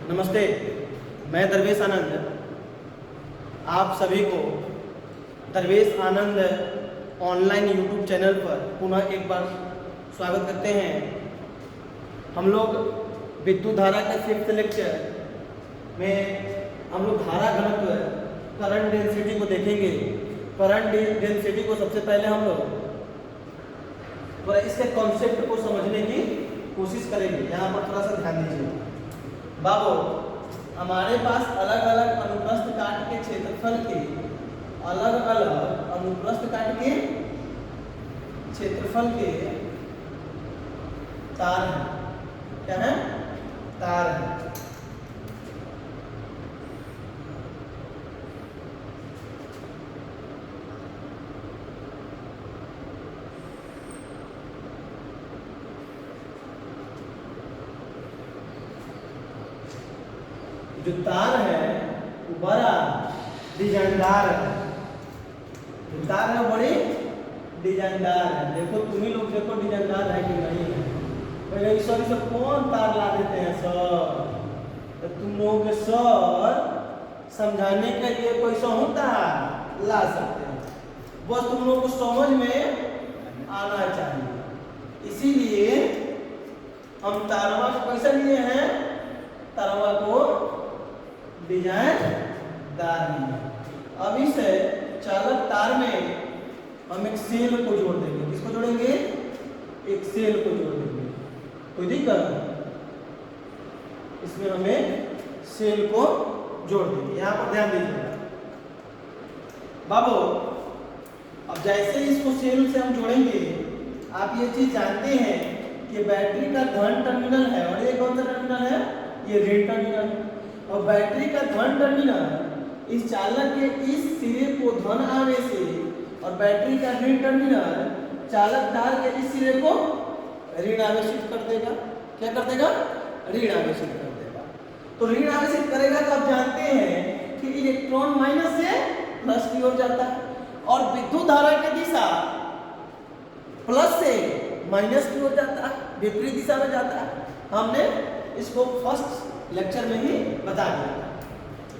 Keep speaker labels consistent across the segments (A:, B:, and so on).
A: नमस्ते, मैं दरवेश आनंद आप सभी को दरवेश आनंद ऑनलाइन यूट्यूब चैनल पर पुनः एक बार स्वागत करते हैं। हम लोग विद्युत धारा के 5th लेक्चर में हम लोग धारा घनत्व करंट डेंसिटी को देखेंगे। करंट डेंसिटी को सबसे पहले हम लोग थोड़ा इसके कॉन्सेप्ट को समझने की कोशिश करेंगे। यहाँ पर थोड़ा सा ध्यान दीजिए बाबू, हमारे पास अलग अलग अनुप्रस्थ काट के क्षेत्रफल के क्षेत्रफल के तार हैं। क्या है? तार है। जो तार है वो बड़ा डिजाइनदार है। जो तार है बड़ी डिजाइनदार है। देखो तुम ही लोग देखो डिजाइनदार है कि नहीं है। पहले सब कौन तार ला देते हैं सर? तो तुम लोगों के सर समझाने के लिए कोई होता ला सकते हैं, बस तुम लोगों को समझ में आना चाहिए। इसीलिए हम तारवा को कैसे लिए हैं? तारवा को डिजाइनदार नहीं है। अब इस चालक तार में हम एक सेल को जोड़ देंगे। किसको जोड़ेंगे? एक सेल को जोड़ देंगे। कोई दिक्कत? इसमें हमें सेल को जोड़ देंगे। यहाँ पर ध्यान दीजिए बाबू, अब जैसे इसको सेल से हम जोड़ेंगे, आप ये चीज जानते हैं कि बैटरी का धन टर्मिनल है और ये कौन सा टर्मिनल है? ये ऋण टर्मिनल है। और बैटरी का धन टर्मिनल इस चालक के इस सिरे को धन आवेश से और बैटरी का ऋण टर्मिनल चालक तार के इस सिरे को ऋण आवेशित कर देगा। क्या कर देगा? ऋण आवेशित कर देगा। तो ऋण आवेशित करेगा तो आप जानते हैं कि इलेक्ट्रॉन माइनस से प्लस की ओर जाता है और विद्युत धारा की दिशा प्लस से माइनस की ओर जाता है, विपरीत दिशा में जाता है। हमने इसको फर्स्ट लेक्चर में ही बता दिया।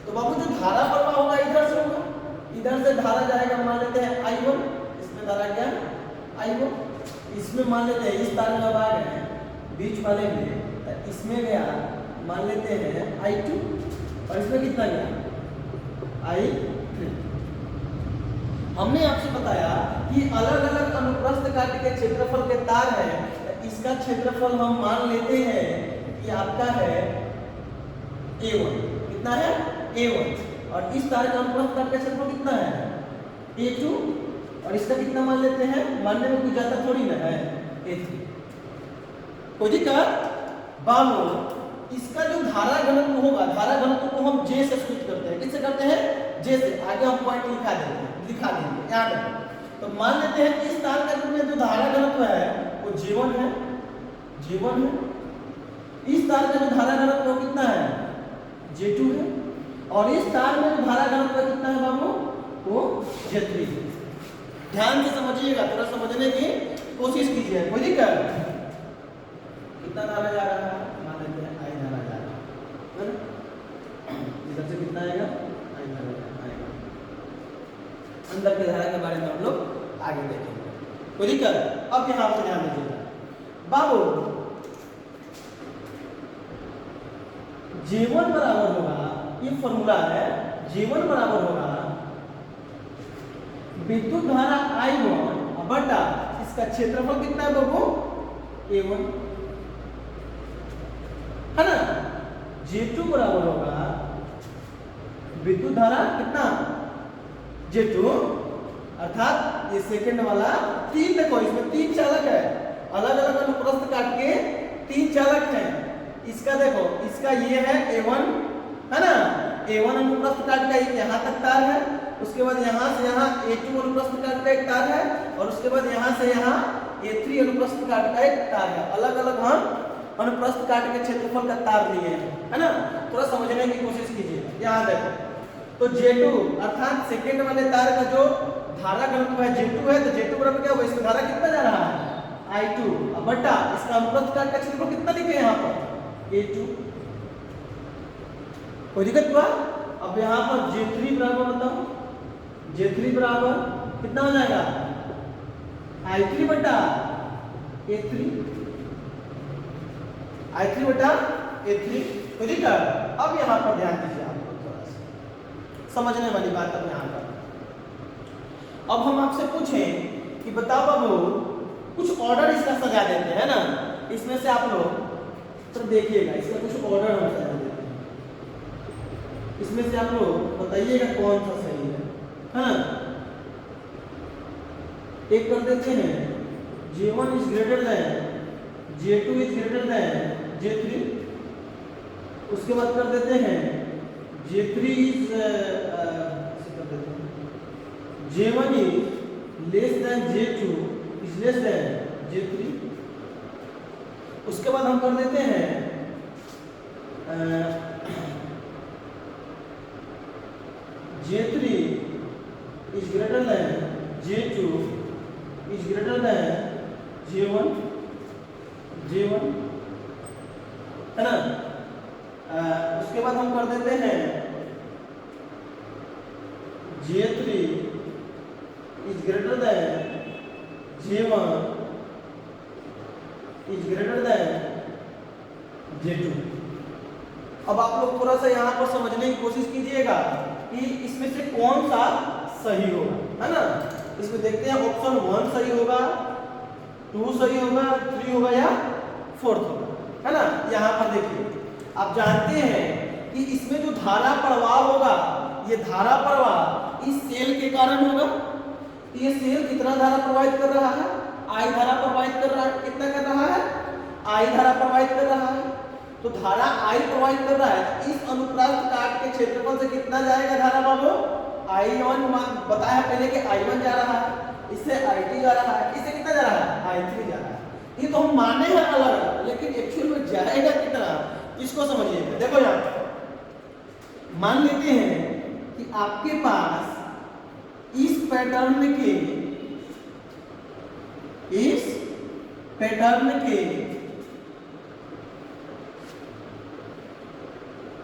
A: तो बाबू जो धारा प्रवाह होगा इधर से होगा, इधर से धारा जाएगा, मान लेते हैं I1। इसमें धारा क्या है? I1। इसमें मान लेते हैं इस तार में अब आ गए बीच वाले में, इसमें गया मान लेते हैं I2 और इसमें कितना गया? I3। हमने आपसे बताया कि अलग अलग अनुप्रस्थ काट के क्षेत्रफल के तार है। इसका क्षेत्रफल हम मान लेते हैं कि आपका है A1। कितना है? A1। और इस तार का अनुप्रस्थ काट का क्षेत्रफल कितना है? A2। और इसका कितना मान लेते हैं? मानने में कुछ ज्यादा थोड़ी ना है, A3। कोई दिक्कत? बालो, इसका जो धारा घनत्व होगा, धारा घनत्व को हम J से सूचित करते हैं। किससे करते हैं? J से। आगे हम पॉइंट लिखा देंगे, याद रखो। तो मान लेते हैं कि इस तार का जो धारा घनत्व है वो J1 है। J1 है। इस तार का जो धारा घनत्व वो कितना है? J2 है। और इस तार में जो धारा घनत्व कितना है बाबू? वो J3 है। ध्यान से समझिएगा, थोड़ा समझने की कोशिश कीजिए। कोई दिक्कत? कितना धारा जा रहा है? मान लेते हैं I धारा जा रहा है। इधर से कितना आएगा? I धारा आएगा। अंदर के धारा के बारे में हम लोग आगे देखेंगे। कोई दिक्कत? अब यहाँ पर ध्यान दीजिएगा बाबू, J1 बराबर होगा, ये फॉर्मूला है, J1 बराबर होगा विद्युत धारा I1 बटा इसका क्षेत्रफल कितना है बाबू? A1 है ना। J2 बराबर होगा विद्युत धारा कितना? J2। अर्थात ये सेकंड वाला तीन, देखो इसमें तीन चालक है, अलग अलग अनुप्रस्थ काट के तीन चालक हैं। इसका देखो, इसका ये है A1 है ना। A1 अनुप्रस्थ काट का यहाँ तक तार है, उसके बाद यहाँ से यहाँ A2 अनुप्रस्थ काट का एक तार है और उसके बाद यहाँ से यहाँ A3 अनुप्रस्थ काट का एक तार है। अलग अलग हम अनुप्रस्थ काट के क्षेत्रफल का तार लिए हैं, है ना। थोड़ा समझने की कोशिश कीजिए। यहाँ देखो, तो J2 अर्थात सेकेंड वाले तार का जो धारा घनत्व है J2 है, तो J2 बराबर क्या होगा? इसमें धारा कितना जा रहा है? I2 बटा इसका अनुप्रस्थ काट का क्षेत्रफल कितना लिखे यहाँ पर? A2। कोई दिक्कत हुआ? अब यहाँ पर J3 बराबर बताओ, J3 बराबर कितना हो जाएगा? I3 बटा A3, I3 बटा A3। कोई दिक्कत? अब यहाँ पर ध्यान दीजिए, आप लोग थोड़ा सा समझने वाली बात अब यहाँ पर। अब हम आपसे पूछें कि बताओ बाबू, कुछ ऑर्डर इसका सजा देते हैं ना, इसमें से आप लोग तो देखिएगा, इसका कुछ ऑर्डर हम सजा देते हैं, इसमें से आप लोग बताइएगा कौन सा सही है ना। एक कर देते हैं J1 is greater than J2 is greater than J3, उसके बाद कर देते हैं J3 is J1 is less than J2 is less than J3, उसके बाद हम कर देते हैं J3 is greater than J2 is greater than J1 है ना। उसके बाद हम कर देते हैं J3 is greater than J1 is greater than J2। अब आप लोग थोड़ा सा यहाँ पर समझने की कोशिश कीजिएगा कि इसमें से कौन सा सही होगा, है ना। इसमें देखते हैं ऑप्शन 1 सही होगा, 2 सही होगा, 3 होगा या 4 होगा, है ना। यहाँ पर देखिए, आप जानते हैं कि इसमें जो धारा प्रवाह होगा, ये धारा प्रवाह इस सेल के कारण होगा। ये सेल कितना धारा प्रवाहित कर रहा है? I धारा प्रवाहित कर रहा है। कितना कर रहा है? I धारा प्रवाहित कर रहा है। तो धारा I प्रवाहित कर रहा है, इस अनुप्रस्थ काट के क्षेत्रफल से कितना जाएगा धारा बाबू? I1 बताया पहले कि I1 जा रहा है, इससे I2 जा रहा है, इससे कितना जा रहा है? I3 जा रहा है। ये तो हम माने हैं अलग, लेकिन एक्चुअल में जाएगा कितना, इसको समझिएगा। देखो यहाँ मान लेते हैं कि आपके पास इस पैटर्न के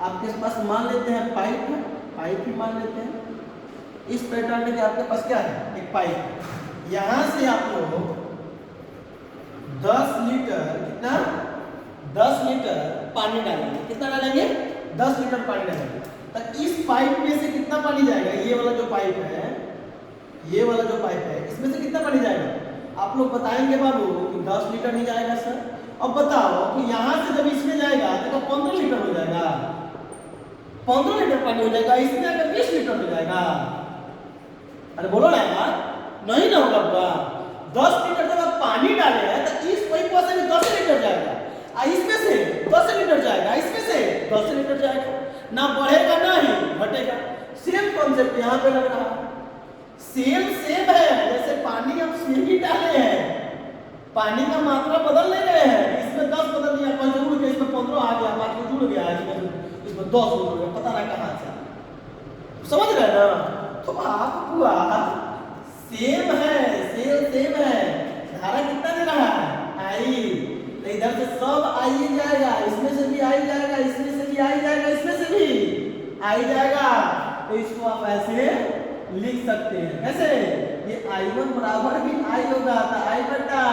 A: आपके पास मान लेते हैं पाइप है, पाइप ही मान लेते हैं। इस पैटर्न के आपके पास क्या है? एक पाइप। यहां से आप लोग 10 लीटर, कितना? 10 लीटर पानी डालेंगे। कितना डालेंगे? 10 लीटर पानी डालेंगे। तो इस पाइप में से कितना पानी जाएगा? ये वाला जो पाइप है, ये वाला जो पाइप है, इसमें से कितना पानी जाएगा? आप लोग बताएंगे बाबू कि 10 लीटर ही जाएगा सर। अब बताओ कि यहाँ से जब इसमें जाएगा तो 15 लीटर हो जाएगा, 15 लीटर पानी हो जाएगा, इसमें अगर 20 लीटर हो जाएगा। अरे बोलो ना यार, नहीं ना होगा पूरा। 10 लीटर जब आप पानी डाले हैं तो इस पाइप से भी 10 लीटर जाएगा, इसमें से 10 लीटर जाएगा, इसमें से 10 लीटर जाएगा, ना बढ़ेगा ना ही घटेगा। सेम कॉन्सेप्ट यहाँ पे लग रहा है, सेम सेम है। जैसे पानी हम सेम ही डाले हैं, पानी का मात्रा बदल ले रहे हैं। इसमें 10 बदल दिया, 5 जुड़ गया, इसमें 15 आ गया, 5 जुड़ गया, इसमें 10 जुड़ गया, पता ना कहाँ से। समझ रहे हैं ना? तो आप हुआ सेम है, सेम है। धारा कितना दे रहा है? आई। तो इधर से सब आई जाएगा, इसमें से भी आई जाएगा, इसमें से भी आई जाएगा, इसमें से भी आई जाएगा। तो इसको आप ऐसे लिख सकते हैं, कैसे? ये I1 बराबर भी I होगा, तो I बटा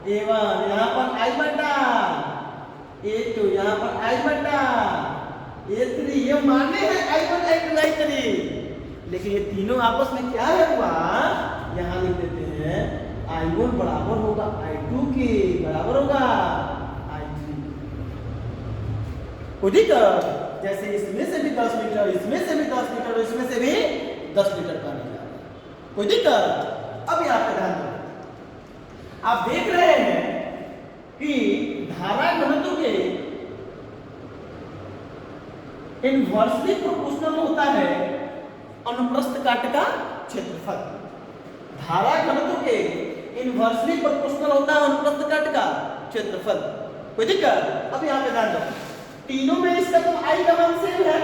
A: A1, यहाँ पर I बटा A2, यहाँ पर I बटा A3। ये माने हैं I1 I2 I3, लेकिन ये तीनों आपस में क्या है हुआ? यहाँ लिख देते हैं I1 बराबर होगा I2 के बराबर होगा I3। कोई दिक्कत? जैसे इसमें से भी 10 लीटर, इसमें से भी 10 लीटर, इसमें से भी 10 लीटर पानी जा रहा है। कोई दिक्कत? अब यहाँ पे ध्यान दो, आप देख रहे हैं कि धारा घनत्व के इनवर्सली प्रोपोर्शनल होता है अनुप्रस्थ काट का क्षेत्रफल। धारा घनत्व के इनवर्सली प्रोपोर्शनल होता है अनुप्रस्थ काट का क्षेत्रफल। कोई दिक्कत? अब यहाँ पे ध्यान दो, तीनों में इसका तो I का मान सेम है,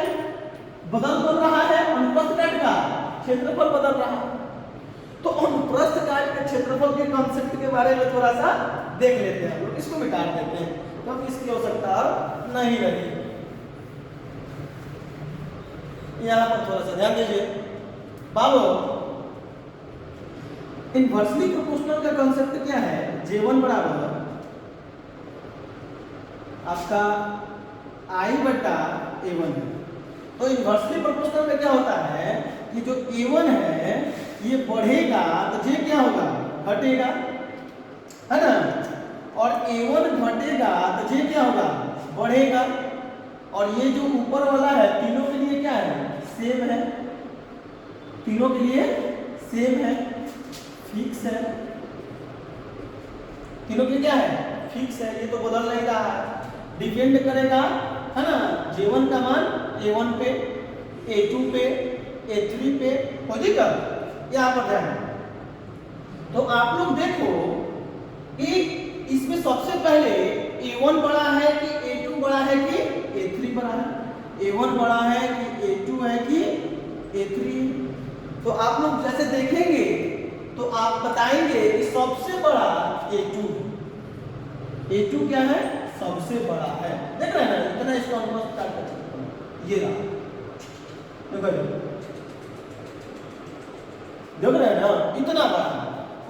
A: बदल रहा है, अनुप्रस्थ काट का क्षेत्रफल बदल रहा है। तो अनुप्रस्थ काट के क्षेत्रफल के कॉन्सेप्ट के बारे में थोड़ा सा देख लेते हैं। लोग इसको मिटा देते हैं, तो इसकी आवश्यकता नहीं रही। यहाँ पर थोड़ा सा ध्यान दीजिए बाबू, इनवर्सली प्रोपोर्शनल का कॉन्सेप्ट क्या है? J1 बराबर आपका I बटा A1 है। तो इनवर्सली प्रोपोर्शनल में क्या होता है कि जो A1 है ये बढ़ेगा तो J क्या होगा? घटेगा, है ना? और A1 घटेगा तो J क्या होगा? बढ़ेगा। और ये जो ऊपर वाला है तीनों के लिए क्या है? सेम है, तीनों के लिए सेम है, फिक्स है, तीनों के लिए क्या है? फिक्स है, ये तो बदल नहीं रहा है। डिपेंड करेगा, है ना, J1 का मान A1 पे, A2 पे, A3 पे, हो जाएगा। यहाँ पर ध्यान, तो आप लोग देखो कि इसमें सबसे पहले A1 बड़ा है कि A2 बड़ा है कि A3 बड़ा है? A1 बड़ा है कि A2 है कि A3? तो आप लोग जैसे देखेंगे तो आप बताएंगे कि सबसे बड़ा A2 है। A2 क्या है? सबसे बड़ा है। देख रहे हैं ना, इतना इसको हम स्टार्ट कर सकते हैं। ये रहा, देख रहे हैं ना, इतना बड़ा है।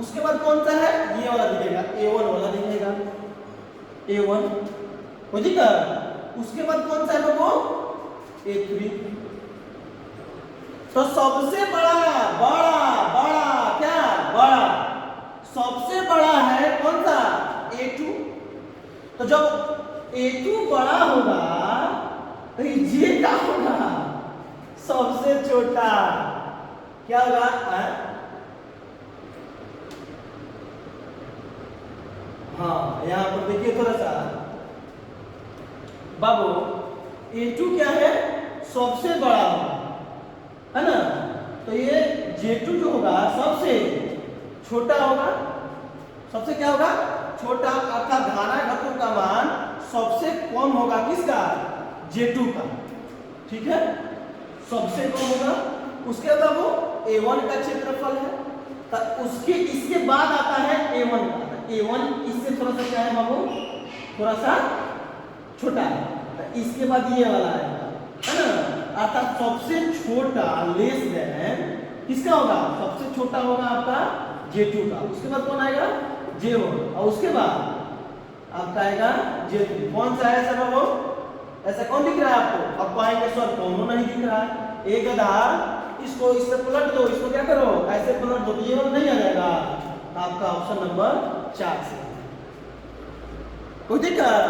A: उसके बाद कौन सा है? ये वाला दिखेगा, A1 वाला दिखेगा, A1 हो जाएगा। उसके बाद कौन सा है बाबू? A3। तो सबसे बड़ा बड़ा बड़ा क्या? बड़ा, सबसे बड़ा है कौन सा? A2। तो जब A2 बड़ा होगा तो ये क्या होगा? सबसे छोटा क्या होगा? हाँ, यहां पर देखिए थोड़ा सा बाबू, A2 क्या है? सबसे बड़ा होगा, है ना? तो ये J2 जो होगा सबसे छोटा होगा। सबसे क्या होगा? छोटा, अर्थात धारा घटकों का मान सबसे कम होगा किसका? J2 का, ठीक है, सबसे कम होगा। उसके बाद वो A1 का क्षेत्रफल है, तो उसके इसके बाद आता है A1 का। A1 इससे थोड़ा सा क्या है बाबू? थोड़ा सा छोटा है। तो इसके बाद ये वाला है ना, अर्थात सबसे छोटा लेस देन किसका होगा? सबसे छोटा होगा आपका J2 का। उसके बाद कौन आएगा? J1। और उसके बाद आपका आएगा J3। कौन सा है सर बाबू? ऐसा कौन दिख रहा है आपको? अब पाएंगे सर कौन नहीं दिख रहा है। एक आधार इसको इससे पलट दो, इसको क्या करो? ऐसे पलट दो, ये वाला नहीं आ जाएगा। आपका ऑप्शन नंबर 4 से कोई दिक्कत?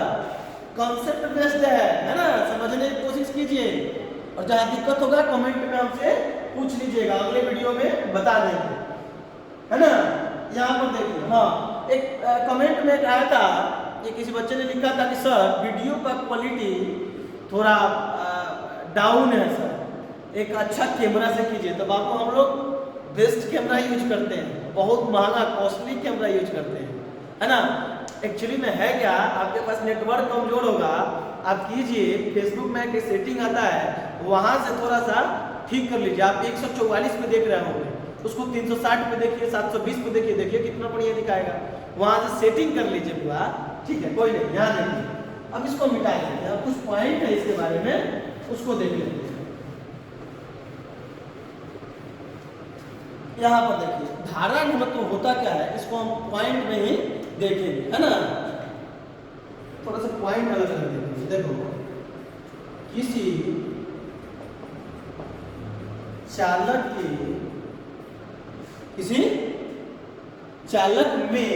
A: कॉन्सेप्ट बेस्ड है ना, समझने की कोशिश कीजिए। और जहां दिक्कत होगा कमेंट में हमसे पूछ लीजिएगा, अगले वीडियो में बता देंगे, है ना? यहाँ पर देखिए, हाँ, एक कमेंट में आया था कि किसी बच्चे ने लिखा था कि सर वीडियो का क्वालिटी थोड़ा डाउन है सर, एक अच्छा कैमरा से कीजिए। तो बाबू हम लोग बेस्ट कैमरा यूज करते हैं, बहुत महंगा कॉस्टली कैमरा यूज करते हैं, है ना? एक्चुअली में है क्या, आपके पास नेटवर्क कमजोर होगा, आप कीजिए, फेसबुक में एक सेटिंग आता है, वहां से थोड़ा सा ठीक कर लीजिए। आप 144 पे देख रहे होंगे, उसको 360 पे देखिए, 720 पे देखिए, देखिए कितना बढ़िया दिखाएगा। वहां से सेटिंग कर लीजिए पूरा, ठीक है, कोई नहीं, ध्यान रखिए। अब इसको मिटा देते हैं, कुछ पॉइंट है इसके बारे में, उसको देख लेते हैं। यहाँ पर देखिए धारा घनत्व होता क्या है, इसको हम पॉइंट में ही देखेंगे, है ना? थोड़ा सा पॉइंट अलग अलग देखेंगे। देखो, किसी चालक में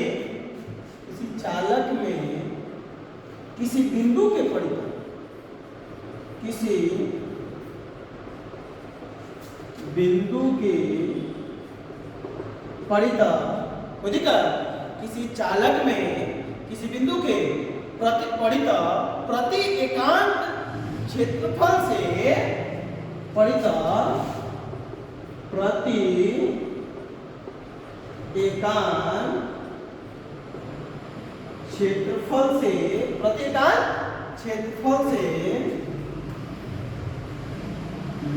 A: किसी बिंदु के परितः, किसी बिंदु के परितः, किसी चालक में किसी बिंदु के परितः प्रति एकांक क्षेत्रफल से परितः प्रति एकांक क्षेत्रफल से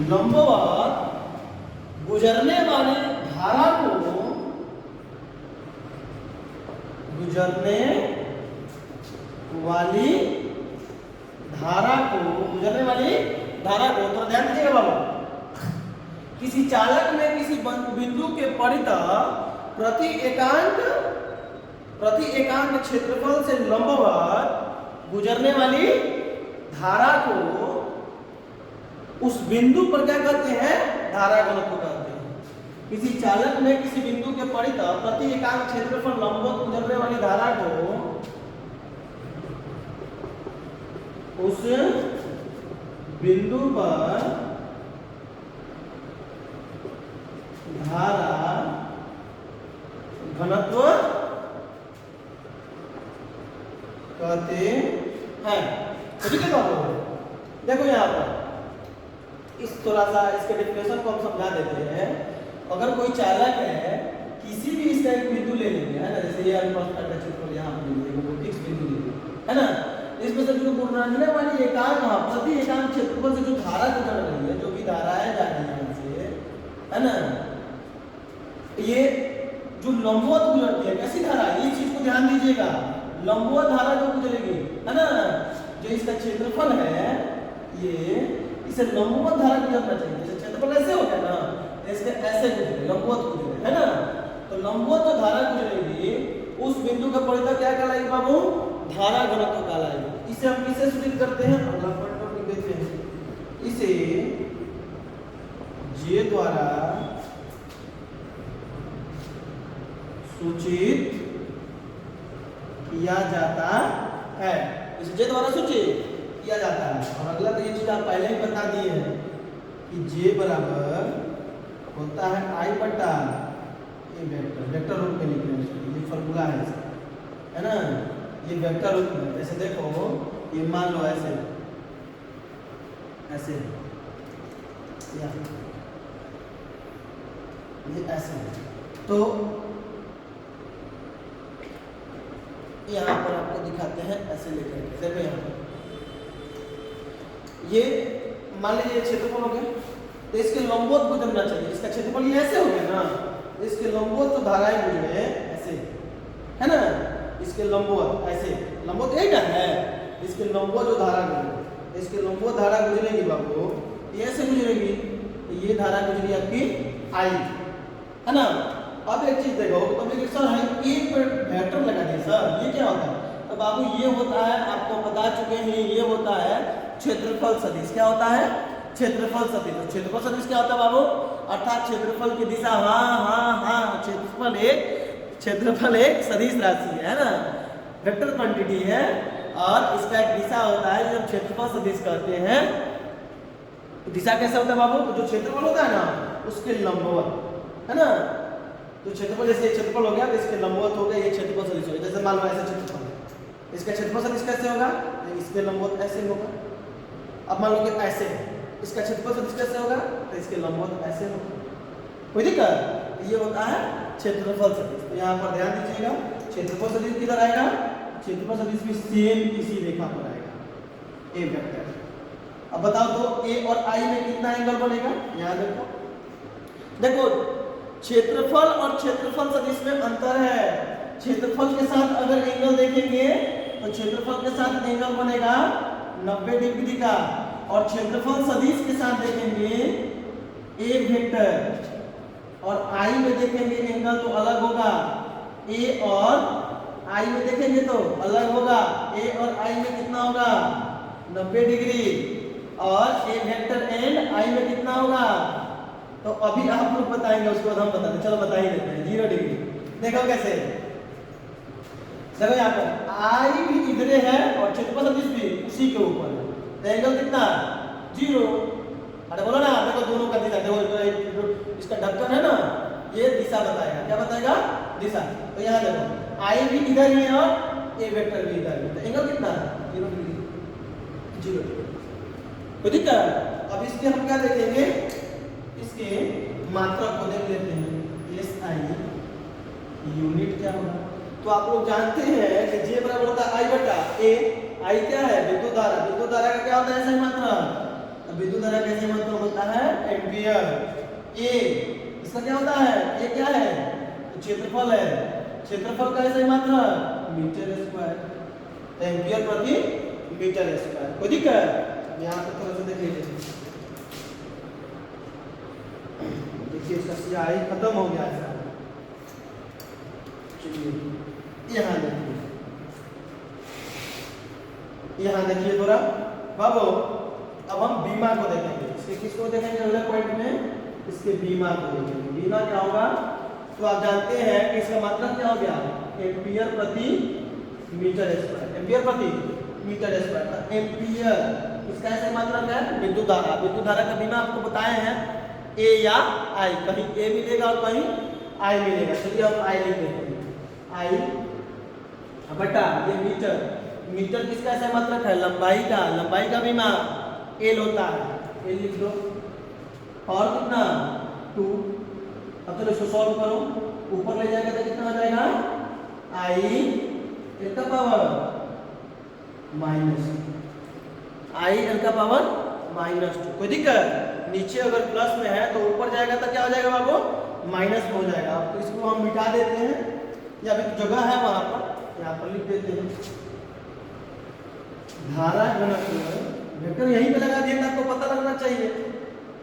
A: लंबवत गुजरने वाली धारा को तो ध्यान दीजिएगा बाबू, किसी चालक में किसी बिंदु के परितः प्रति एकांक क्षेत्रफल से लंबवत गुजरने वाली धारा को उस बिंदु पर क्या कहते हैं? धारा घनत्व कहते हैं। किसी चालक में किसी बिंदु के परितः प्रति एकांक क्षेत्रफल लंबवत गुजरने वाली धारा को उस बिंदु पर धारा घनत्व कहते हैं। ठीक है बाबू, देखो यहाँ पर इस थोड़ा सा इसके डेफिनेशन को हम समझा देते हैं। अगर कोई चालक है, किसी भी इस टाइप बिंदु ले लेंगे, है ना, जैसे ये क्षेत्रफल यहाँ पर ले लेंगे, फिक्स बिंदु ले लेंगे, है ना, इसमें से जो गुजरने वाली एकांक प्रति एकांक क्षेत्रफल से जो धारा गुजर रही है, जो भी धाराएं जा रही है यहाँ से, है ना, ये जो लंबवत गुजरती है, कैसी धारा, ये चीज को ध्यान दीजिएगा, लंबवत धारा जो गुजरेगी, है ना, जो इसका क्षेत्रफल है, ये इसे लंबवत धारा गुजरना चाहिए। जैसे क्षेत्रफल ऐसे हो गया ना, इसके ऐसे गुजरे, लंबवत गुजरे, है ना, तो लंबवत जो धारा गुजरेगी उस बिंदु का परितः क्या कहलाएगी बाबू? धारा घनत्व कहलाएगी। इसे हम किससे सूचित करते हैं? अगला पॉइंट पर लिख देते हैं, इसे जे द्वारा सूचित किया जाता है। इसे जे द्वारा सूचित किया जाता है। और अगला तो ये चीज आप पहले ही बता दिए हैं कि जे बराबर होता है आई बटा ए वेक्टर, वेक्टर रूप में लिख रहे हैं, ये फॉर्मूला है इसका, है ना, ये वेक्टर रूप में। जैसे देखो, ये मान लो ऐसे ऐसे या ये ऐसे, तो यहाँ पर आपको दिखाते हैं ऐसे लेकर के। देखो यहाँ पर ये मान लीजिए क्षेत्रफल हो गया, तो इसके लंबवत गुजरना चाहिए। इसका क्षेत्रफल ये ऐसे हो गया ना, इसके लंबवत तो धाराएं गुजरे ऐसे, है ना, इसके लंबवत ऐसे, लंबवत यही ना है, इसके लंबवत जो धारा गुजरे, इसके लंबवत धारा गुजरेगी बाबू, ये ऐसे गुजरेगी, तो ये धारा गुजरी आपकी आई, है ना। अब एक चीज देखो, तो सर है एक वेक्टर लगा दिए सर, ये क्या होता है? तो बाबू ये होता है, आपको बता चुके हैं, ये होता है क्षेत्रफल सदिश। क्या होता है? क्षेत्रफल सदिश। तो क्षेत्रफल सदिश क्या होता है बाबू? अर्थात क्षेत्रफल की दिशा, हाँ, क्षेत्रफल एक सदिश राशि है ना, वेक्टर क्वांटिटी है, और इसका एक दिशा होता है। जब क्षेत्रफल सदिश कहते हैं, दिशा कैसा होता है बाबू? तो जो क्षेत्रफल होता है ना, उसके लंबवत, है ना, तो क्षेत्रफल जैसे क्षेत्रफल हो गया, तो इसके लंबवत हो गया, ये क्षेत्रफल सदिश हो गया। जैसे मान लो ऐसे क्षेत्रफल, इसका क्षेत्रफल सदिश कैसे होगा? इसके लंबवत ऐसे होगा। अब मान लो कि ऐसे, इसका क्षेत्रफल सदिश कैसे होगा? तो इसके लंबवत ऐसे होगा। कोई दिक्कत? ये होता है क्षेत्रफल सदिश। तो यहाँ पर ध्यान दीजिएगा, क्षेत्रफल सदिश किधर आएगा? क्षेत्रफल सदिश भी सेम इसी रेखा पर आएगा, ए वेक्टर। अब बताओ तो ए और आई में कितना एंगल बनेगा? यहाँ देखो, देखो क्षेत्रफल और क्षेत्रफल सदिश में अंतर है। क्षेत्रफल के साथ अगर एंगल देखेंगे तो क्षेत्रफल के साथ एंगल बनेगा 90 डिग्री का, और क्षेत्रफल सदिश के साथ देखेंगे ए वेक्टर और आई में देखेंगे एंगल तो अलग होगा। ए और आई में देखेंगे तो अलग होगा। ए और आई में कितना होगा? 90 डिग्री, और ए वेक्टर एंड आई में कितना होगा? तो अभी आप लोग बताएंगे, उसके बाद हम बताते। चलो बता ही देते हैं, 0 डिग्री। देखो कैसे, देखो यहाँ पर आई भी इधरे है और क्षेत्रफल सदिश भी उसी के ऊपर है, तो एंगल कितना? 0। अरे बोलो ना, देखो दोनों का दिशा, देखो इसका ढक्कन है ना, ये दिशा बताएगा। क्या बताएगा? दिशा। तो यहाँ देखो आई भी इधर ही है और ए वेक्टर भी इधर है, तो एंगल कितना? 0 डिग्री। 0 डिग्री। तो ठीक है, अब इसके हम क्या देखेंगे? इसके मात्रा को देख लेते हैं। एस आई यूनिट क्या होगा? तो आप लोग जानते हैं कि जे बराबर होता है आई बटा ए। आई क्या है? विद्युत धारा। विद्युत धारा का क्या होता है? सही मात्रा। अब विद्युत धारा का सही मात्रा होता है एम्पियर। ए इसका क्या होता है? ए क्या है? तो क्षेत्रफल है। क्षेत्रफल का सही मात्रा मीटर स्क्वायर, तो एम्पियर प्रति मीटर स्क्वायर। कोई दिक्कत? यहाँ पे थोड़ा सा देख लीजिए। देखिए इसका स्याही खत्म हो गया है। चलिए यहाँ देखिए, यहाँ देखिए थोड़ा बाबू। अब हम बीमा को देखेंगे। इसके किसको देखेंगे अगले पॉइंट में? इसके बीमा को देखेंगे। बीमा क्या होगा? तो आप जानते हैं कि इसका मतलब क्या हो गया? एम्पियर प्रति मीटर स्क्वायर। एम्पियर प्रति मीटर स्क्वायर। एम्पियर इसका ऐसे मतलब है विद्युत धारा। विद्युत धारा का बीमा आपको बताए हैं ए या आई। कहीं ए मिलेगा और कहीं आई मिलेगा। चलिए हम आई लिख देते हैं। आई बटा ये मीटर। मीटर किसका ऐसा मतलब है? लंबाई का। लंबाई का बीमा एल होता है। एल लिख दो। और कितना? 2। अब चलो इसको सॉल्व करो। ऊपर ले जाएगा तो कितना हो जाएगा? आई एल का पावर माइनस आई एल का पावर -2। कोई दिक्कत? नीचे अगर प्लस में है तो ऊपर जाएगा तो क्या हो जाएगा बाबू? माइनस हो जाएगा। अब तो इसको हम मिटा देते हैं, या अभी जगह है वहां पर, यहाँ पर लिख देते हैं धारा घनत्व। वेक्टर यहीं पे लगा दिया, आपको पता लगना चाहिए,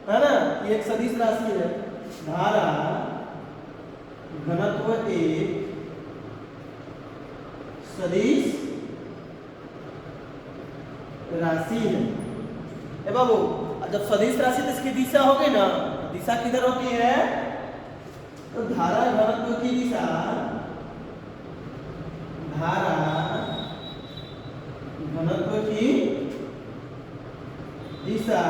A: है ना? ये एक सदिश राशि है। धारा घनत्व एक सदिश राशि है। ए बाबू, जब सदिश राशि तो इसकी दिशा हो गई ना, दिशा किधर होती है? तो धारा घनत्व की दिशा, धारा घनत्व की दिशा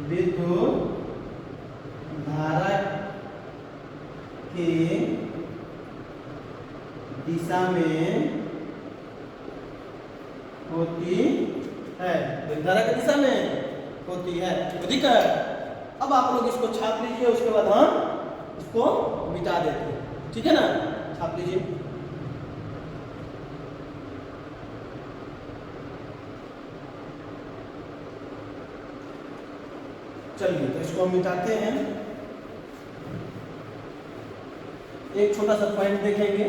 A: विद्युत धारा के दिशा में होती है। विद्युत धारा की दिशा में होती है। ठीक है, अब आप लोग इसको छाप लीजिए, उसके बाद हम इसको मिटा देते हैं। ठीक है ना? छाप लीजिए। चलिए तो इसको हम मिटाते हैं। एक छोटा सा पॉइंट देखेंगे,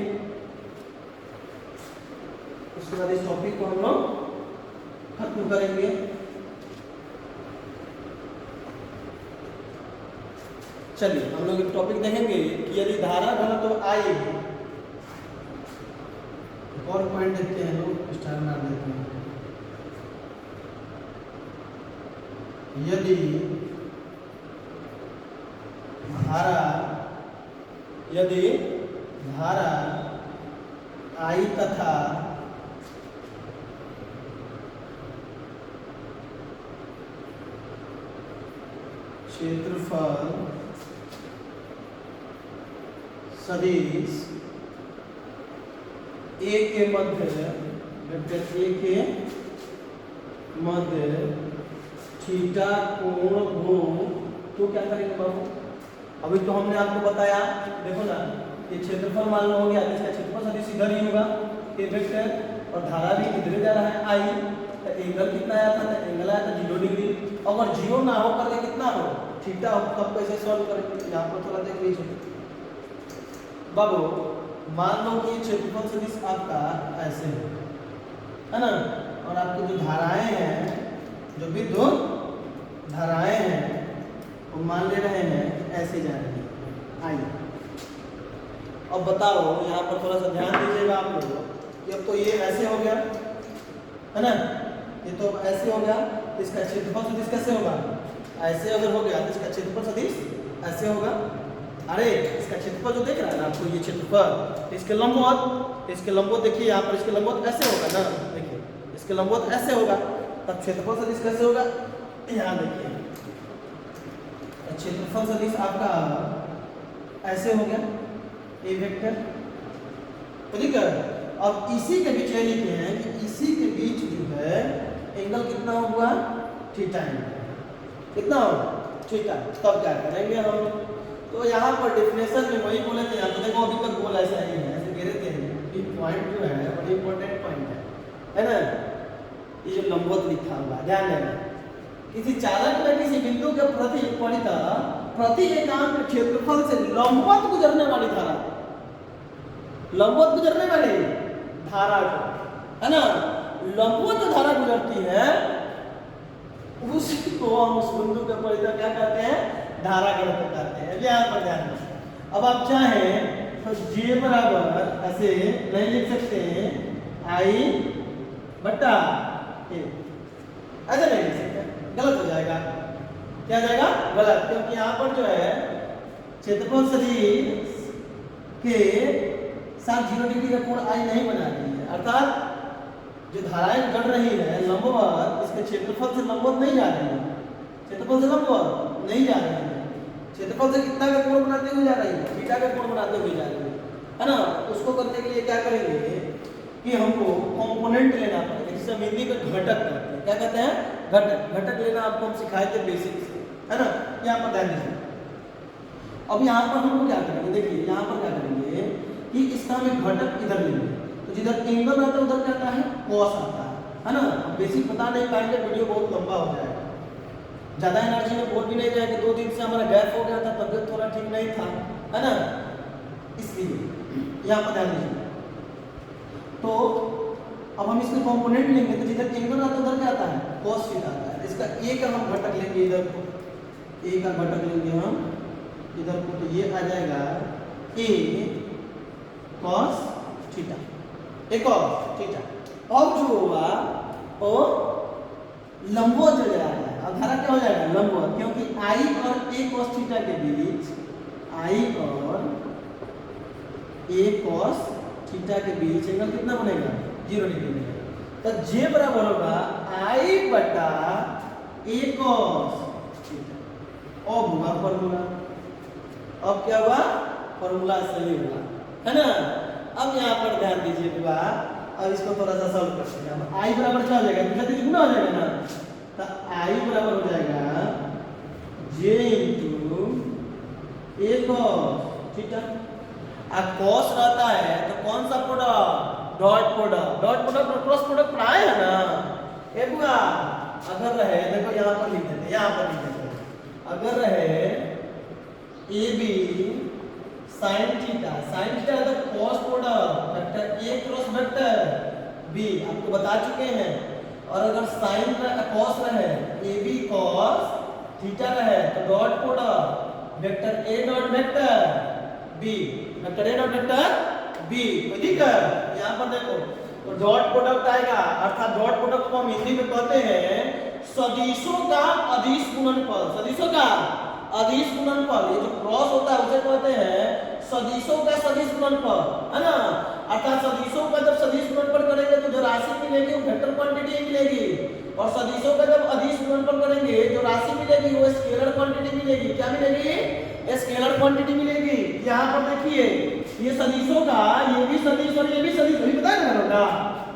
A: उसके बाद इस टॉपिक को हम लोग खत्म करेंगे। चलिए हम लोग एक टॉपिक देखेंगे कि यदि धारा घनत्व आई, और पॉइंट देखते हैं लोग, स्टार मार देते हैं। यदि धारा आई तथा क्षेत्रफल सदिश ए के मध्य, वेक्टर ए के मध्य थीटा कोण हो, तो क्या करेंगे बाबू? अभी तो हमने आपको बताया, देखो ना, ये क्षेत्रफल मान लो हो गया, इसका क्षेत्रफल सदिश इधर ही होगा ए वेक्टर, और धारा भी इधर जा रहा है आई। तो एंगल कितना आया था? एंगल आया था 0 डिग्री। अगर 0 ना हो करके कितना हो? थीटा हो। तब कैसे सॉल्व करेंगे? यहाँ पर थोड़ा देख लीजिए बाबू। मान लो कि क्षेत्रफल सदिश आपका ऐसे है ना, और आपकी जो धाराएं हैं, जो विद्युत धाराएं हैं, वो मान ले रहे हैं ऐसे जा रही है। आइए अब बताओ, यहाँ पर थोड़ा सा ध्यान दीजिएगा आप लोग कि अब तो ये ऐसे हो गया है ना, ये तो ऐसे हो गया, तो इसका क्षेत्रफल सदिश कैसे होगा? ऐसे अगर हो गया तो इसका क्षेत्रफल सदिश ऐसे होगा। अरे इसका क्षेत्रफल जो देख रहा है ना आपको, ये क्षेत्रफल, इसके लंबवत देखिए, यहाँ पर इसके लंबवत ऐसे होगा ना, देखिए इसके लंबवत ऐसे होगा, तब क्षेत्रफल सदिश कैसे होगा? यहाँ देखिए क्षेत्रफल सदिश आपका ऐसे हो गया ए वेक्टर। ठीक है, अब इसी के बीच ये लिखे हैं कि इसी के बीच जो है एंगल कितना हुआ? थीटा एंगल कितना होगा? थीटा। तब क्या करेंगे हम? तो यहाँ पर डेफिनेशन में वही बोले थे, यहाँ तो देखो अभी तक बोला ऐसा ही है, ऐसे गिरे थे। ये पॉइंट जो है बड़ी इंपॉर्टेंट पॉइंट है ना, ये जो लंबवत लिखा हुआ, ध्यान देना। किसी चालक में किसी बिंदु के प्रति एकांक क्षेत्रफल से लंबवत गुजरने वाली धारा, लंबवत गुजरने वाली धारा को, है ना, लंबवत जो धारा गुजरती है उसी को हम उस बिंदु के परिधि क्या कहते हैं? धारा घटक कहते हैं। यहाँ पर ध्यान दें। अब आप चाहें तो J बराबर ऐसे नहीं लिख सकते I बटा A, ऐसा नहीं लिख सकते, गलत हो जाएगा। क्या हो जाएगा? गलत, क्योंकि यहाँ पर जो है क्षेत्रफल सदिश के साथ 0 डिग्री का कोण I नहीं बना रही है, अर्थात जो धाराएं घट रही है लंबवत इसके क्षेत्रफल से लंबवत नहीं जा रही है, क्षेत्रफल से लंबवत नहीं जा रही है, क्षेत्रफल से कितना का कोण बनाते हुए जा रही है, थीटा का कोण बनाते हुए जा रही है ना। उसको करने के लिए क्या करेंगे कि हमको कंपोनेंट लेना पड़ेगा, जिसे हम हिंदी में घटक कहते हैं। क्या कहते हैं? घटक। घटक लेना आपको हम सिखाए थे बेसिक से, है ना। यहाँ पर ध्यान दीजिए। अब यहाँ पर हमको क्या करेंगे, देखिए यहाँ पर क्या करेंगे कि इसका हम एक घटक इधर लेंगे, तो जिधर एंगल आता है उधर क्या आता है? कॉस आता है ना। अब बेसिक बता नहीं पाएंगे, वीडियो बहुत लंबा हो जाएगा, ज्यादा एनर्जी में बोल भी नहीं जाएगा। 2 दिन से हमारा गैप हो गया था, तबियत थोड़ा ठीक नहीं था, है ना, इसलिए यहाँ पर ध्यान दीजिए। तो अब हम इसके कंपोनेंट लेंगे, तो जिधर एंगल आता है उधर क्या आता है? कॉस थीटा आता है। इसका ए का हम घटक लेंगे, इधर को ए का घटक लेंगे हम इधर को, तो ये आ जाएगा ए कॉस थीटा, ए कॉस थीटा। और जो हुआ वो लंबवत जो जा रहा है, अब धारा क्या हो जाएगा? लंबवत, क्योंकि I और A cos थीटा के बीच, I और A cos थीटा के बीच एंगल कितना बनेगा? 0 डिग्री बनेगा। तो J बराबर होगा I बटा A cos थीटा। अब होगा फॉर्मूला, अब क्या हुआ? फॉर्मूला सही हुआ, है ना। अब यहाँ पर ध्यान दीजिएगा, अब इसको थोड़ा सा सॉल्व करते हैं। अब I बराबर क्या हो जाएगा? दूसरा तीन गुना हो जाएगा ना, तो I बराबर हो जाएगा J into A cos theta. अब cos रहता है तो कौन सा product? Dot product. Dot product और क्रॉस प्रोडक्ट पढ़ाए है ना। एक हुआ अगर रहे, देखो यहाँ पर लिख देते, यहाँ पर लिख देते, अगर रहे AB sin theta, sin theta है तो cos product vector A cross vector B आपको बता चुके हैं। और अगर साइन कॉस रहे AB cos थीटा रहे तो dot product vector A dot vector B, vector A dot vector B। कोई दिक्कत? यहाँ पर देखो तो डॉट प्रोडक्ट आएगा, अर्थात डॉट प्रोडक्ट को हम हिंदी में कहते हैं सदिशों का अदिश गुणनफल। सदिशों का अदिश गुणनफल, ये जो क्रॉस होता है उसे कहते हैं सदिशों का सदिश गुणनफल, है ना। अर्थात सदिशों का जब सदिश गुणनफल करेंगे तो जो राशि मिलेगी वो वेक्टर क्वांटिटी मिलेगी, और सदिशों का जब अदिश गुणनफल करेंगे जो राशि मिलेगी वो स्केलर क्वांटिटी मिलेगी। क्या मिलेगी? स्केलर क्वांटिटी मिलेगी। यहाँ पर देखिए ये सदिशों का, ये भी सदिश और ये भी सदिश, वही बताया ना,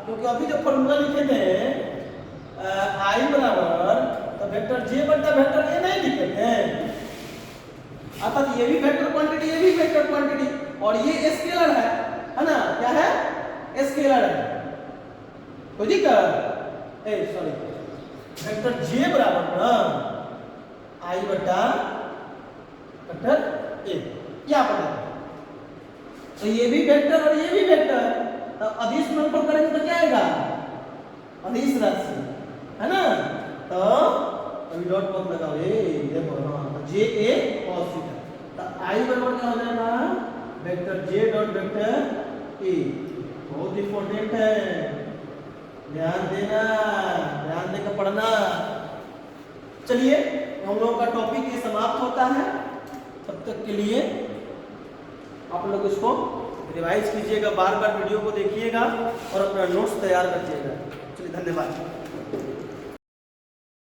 A: क्योंकि अभी जो फॉर्मूला लिखे थे I बराबर तो वेक्टर J बटा वेक्टर A नहीं लिखे थे, अर्थात ये भी वेक्टर क्वांटिटी, ये भी वेक्टर क्वांटिटी, और ये स्केलर है ना। क्या है? स्केलर है। कोई दिक्कत? सॉरी, वेक्टर J बराबर ना I बटा वेक्टर A, यहाँ पर तो ये भी वेक्टर और ये भी वेक्टर, तो अदिश गुणनफल करेंगे तो क्या आएगा? अदिश राशि, है ना। तो अभी डॉट पॉइंट लगाओ, ये देखो, हाँ, J A cos थीटा, तो I बराबर क्या हो जाएगा? Vector J dot vector A। बहुत इंपॉर्टेंट है, ध्यान देना, ध्यान देकर पढ़ना। चलिए हम लोगों का टॉपिक ये समाप्त होता है। तब तक के लिए आप लोग इसको रिवाइज कीजिएगा, बार बार वीडियो को देखिएगा और अपना नोट्स तैयार रखिएगा। चलिए, धन्यवाद।